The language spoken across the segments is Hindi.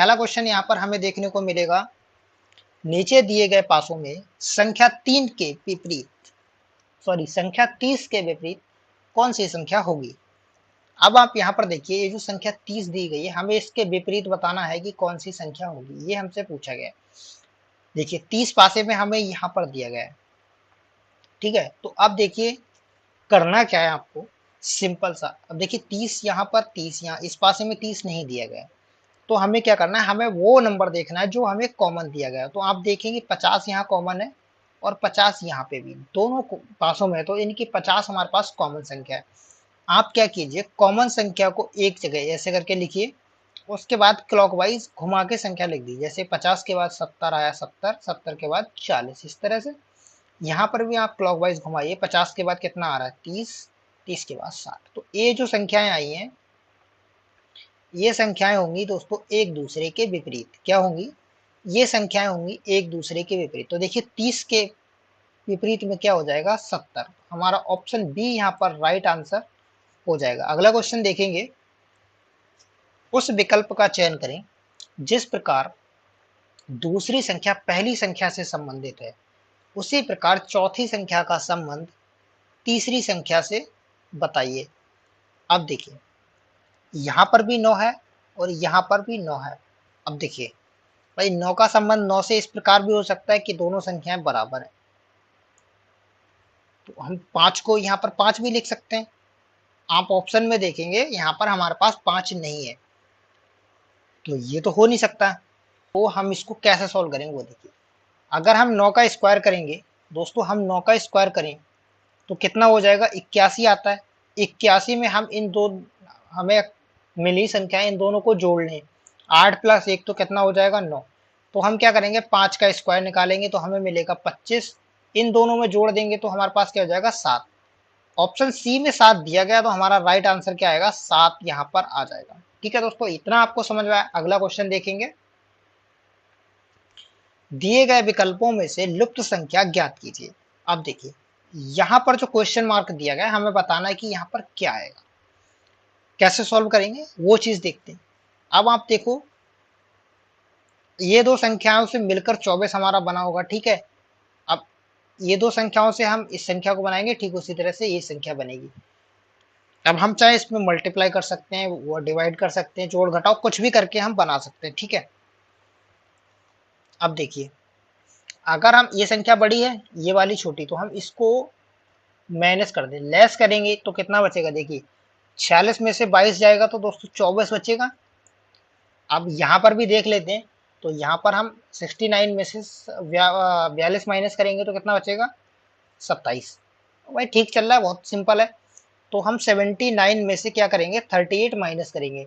पहला क्वेश्चन यहाँ पर हमें देखने को मिलेगा, नीचे दिए गए पासों में संख्या 3 के विपरीत, सॉरी संख्या 30 के विपरीत कौन सी संख्या होगी। अब आप यहाँ पर देखिए, ये जो संख्या 30 दी गई है, हमें इसके विपरीत बताना है कि कौन सी संख्या होगी, ये हमसे पूछा गया है। देखिए 30 पासे में हमें यहाँ पर दिया गया है, ठीक है। तो अब देखिए करना क्या है आपको, सिंपल सा। अब देखिए 30 यहाँ पर, 30 यहाँ, इस पासे में 30 नहीं दिया गया है, तो हमें क्या करना है, हमें वो नंबर देखना है जो हमें कॉमन दिया गया है। तो आप देखेंगे 50 यहाँ कॉमन है और 50 यहाँ पे भी, दोनों पासों में, तो इनकी 50 हमारे पास कॉमन संख्या है। आप क्या कीजिए, कॉमन संख्या को एक जगह ऐसे करके लिखिए, उसके बाद क्लॉकवाइज घुमा के संख्या लिख दी, जैसे 50 के बाद 70 आया 70, 70 के बाद 40, इस तरह से। यहाँ पर भी आप क्लॉकवाइज घुमाइए, 50 के बाद कितना आ रहा है 30, 30 के बाद 60। तो ये जो संख्याएं आई हैं, ये संख्याएं होंगी दोस्तों एक दूसरे के विपरीत। क्या होंगी, ये संख्याएं होंगी एक दूसरे के विपरीत। तो देखिए 30 के विपरीत में क्या हो जाएगा 70, हमारा ऑप्शन बी यहाँ पर राइट आंसर हो जाएगा। अगला क्वेश्चन देखेंगे, उस विकल्प का चयन करें जिस प्रकार दूसरी संख्या पहली संख्या से संबंधित है, उसी प्रकार चौथी संख्या का संबंध तीसरी संख्या से बताइए। अब देखिए यहाँ पर भी 9 है और यहाँ पर भी 9 है। अब देखिए भाई 9 का संबंध 9 से इस प्रकार भी हो सकता है कि दोनों संख्याएं बराबर हैं, तो हम 5 को यहाँ पर 5 भी लिख सकते हैं। आप ऑप्शन में देखेंगे यहाँ पर हमारे पास 5 नहीं है, तो ये तो हो नहीं सकता। तो हम इसको कैसे सॉल्व करेंगे वो देखिए, अगर हम 9 का स्क्वायर करेंगे दोस्तों, हम 9 का स्क्वायर करें तो कितना हो जाएगा 81 आता है। 81 में हम इन दो, हमें मिली संख्या इन दोनों को जोड़ लें, 8 प्लस 1 तो कितना हो जाएगा 9। तो हम क्या करेंगे 5 का स्क्वायर निकालेंगे तो हमें मिलेगा 25, इन दोनों में जोड़ देंगे तो हमारे पास क्या हो जाएगा 7। ऑप्शन सी में 7 दिया गया, तो हमारा राइट आंसर क्या आएगा 7 यहाँ पर आ जाएगा। ठीक है दोस्तों, इतना आपको समझ में आया। अगला क्वेश्चन देखेंगे, दिए गए विकल्पों में से लुप्त संख्या ज्ञात कीजिए। अब देखिए यहाँ पर जो क्वेश्चन मार्क दिया गया है, हमें बताना है कि यहाँ पर क्या आएगा, कैसे सॉल्व करेंगे वो चीज देखते हैं। अब आप देखो ये दो संख्याओं से मिलकर 24 हमारा बना होगा, ठीक है। अब ये दो संख्याओं से हम इस संख्या को बनाएंगे, ठीक उसी तरह से ये संख्या बनेगी। अब हम चाहे इसमें मल्टीप्लाई कर सकते हैं, वो डिवाइड कर सकते हैं, जोड़ घटाओ कुछ भी करके हम बना सकते हैं, ठीक है। अब देखिए अगर हम, ये संख्या बड़ी है ये वाली छोटी, तो हम इसको माइनस कर दें, लेस करेंगे तो कितना बचेगा, देखिए 46 में से 22 जाएगा तो दोस्तों 24 बचेगा। अब यहाँ पर भी देख लेते हैं, तो यहाँ पर हम 69 में से 42 माइनस करेंगे तो कितना बचेगा 27। भाई ठीक चल रहा है, बहुत सिंपल है। तो हम 79 में से क्या करेंगे 38 माइनस करेंगे,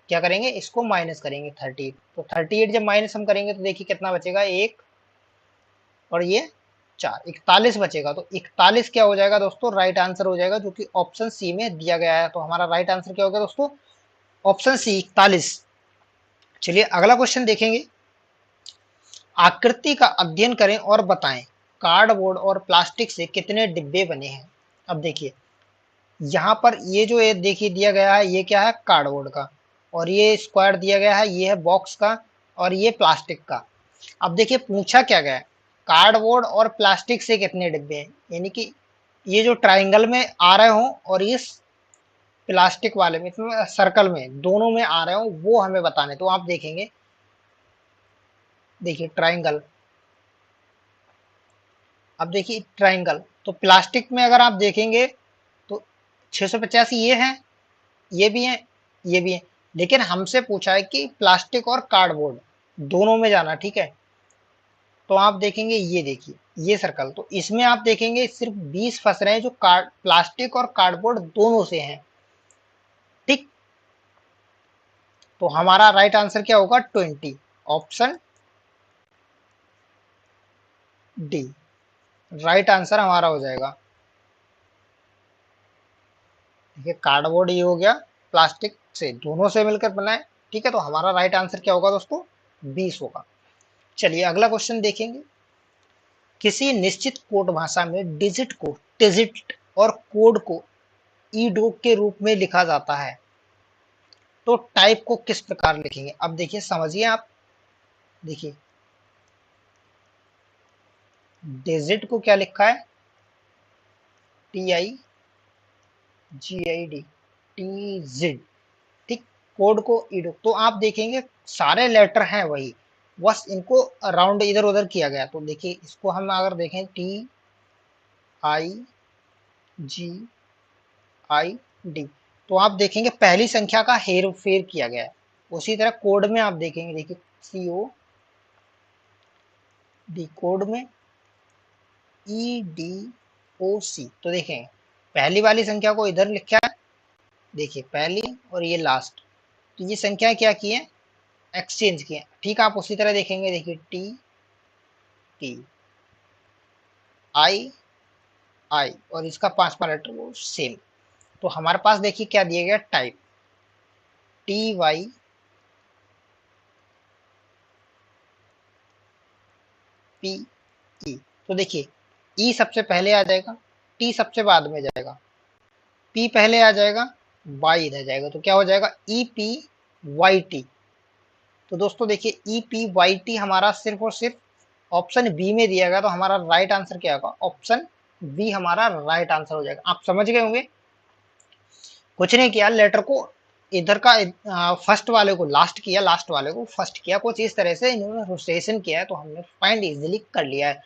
क्या करेंगे इसको माइनस करेंगे 38। तो 38 जब माइनस हम करेंगे तो देखिए कितना बचेगा, एक और ये 4, 41 बचेगा। तो 41 क्या हो जाएगा दोस्तों, राइट आंसर हो जाएगा, जो कि ऑप्शन सी में दिया गया है। तो हमारा राइट आंसर क्या होगा दोस्तों, ऑप्शन सी 41। चलिए अगला क्वेश्चन देखेंगे, आकृति का अध्ययन करें और बताएं कार्डबोर्ड और प्लास्टिक से कितने डिब्बे बने हैं। अब देखिए यहाँ पर ये जो ये देखिए दिया गया है, ये क्या है कार्डबोर्ड का, और ये स्क्वायर दिया गया है, ये है बॉक्स का, और ये प्लास्टिक का। अब देखिए पूछा क्या गया है, कार्डबोर्ड और प्लास्टिक से कितने डिब्बे हैं, यानी कि ये जो ट्राइंगल में आ रहे हो और इस प्लास्टिक वाले में, सर्कल में, दोनों में आ रहे हो, वो हमें बताने। तो आप देखेंगे, देखिए ट्राइंगल, अब देखिए ट्राइंगल, तो प्लास्टिक में अगर आप देखेंगे तो 685 ये है, ये भी है, ये भी है, लेकिन हमसे पूछा है कि प्लास्टिक और कार्डबोर्ड दोनों में जाना, ठीक है। तो आप देखेंगे ये देखिए ये सर्कल, तो इसमें आप देखेंगे सिर्फ 20 फंस रहे हैं जो प्लास्टिक और कार्डबोर्ड दोनों से हैं, ठीक। तो हमारा राइट आंसर क्या होगा 20, ऑप्शन डी राइट आंसर हमारा हो जाएगा। देखिए कार्डबोर्ड ये हो गया, प्लास्टिक से दोनों से मिलकर बना है, ठीक है। तो हमारा राइट आंसर क्या होगा दोस्तों 20 होगा। चलिए अगला क्वेश्चन देखेंगे, किसी निश्चित कोड भाषा में डिजिट को टिजिट और कोड को ईडो के रूप में लिखा जाता है। तो टाइप को किस प्रकार लिखेंगे, अब देखिए समझिए आप। देखिए डिजिट को क्या लिखा है, TIGID, TZ, ठीक। कोड को ईडो, तो आप देखेंगे सारे लेटर हैं वही, बस इनको राउंड इधर उधर किया गया। तो देखिए इसको हम अगर देखें TIGID, तो आप देखेंगे पहली संख्या का हेर फेर किया गया है। उसी तरह कोड में आप देखेंगे, देखिए COD, कोड में EDOC, तो देखें पहली वाली संख्या को इधर लिखा है, देखिए पहली और ये लास्ट, तो ये संख्या क्या की है, एक्सचेंज किए। ठीक, आप उसी तरह देखेंगे, देखिए TI और इसका 5वां लेटर वो सेम। तो हमारे पास देखिए क्या दिया गया, टाइप TYPE, तो देखिए ई सबसे पहले आ जाएगा, टी सबसे बाद में जाएगा, पी पहले आ जाएगा, वाई इधर जाएगा, तो क्या हो जाएगा EPYT। तो दोस्तों देखिए EPYT हमारा सिर्फ और सिर्फ ऑप्शन बी में दिया गया, तो हमारा राइट आंसर क्या होगा, ऑप्शन बी हमारा राइट आंसर हो जाएगा। आप समझ गए होंगे, कुछ नहीं किया, लेटर को इधर का फर्स्ट वाले को लास्ट किया, लास्ट वाले को फर्स्ट किया, कुछ इस तरह से इन्होंने रोटेशन किया है, तो हमने फाइंड इजीली कर लिया है।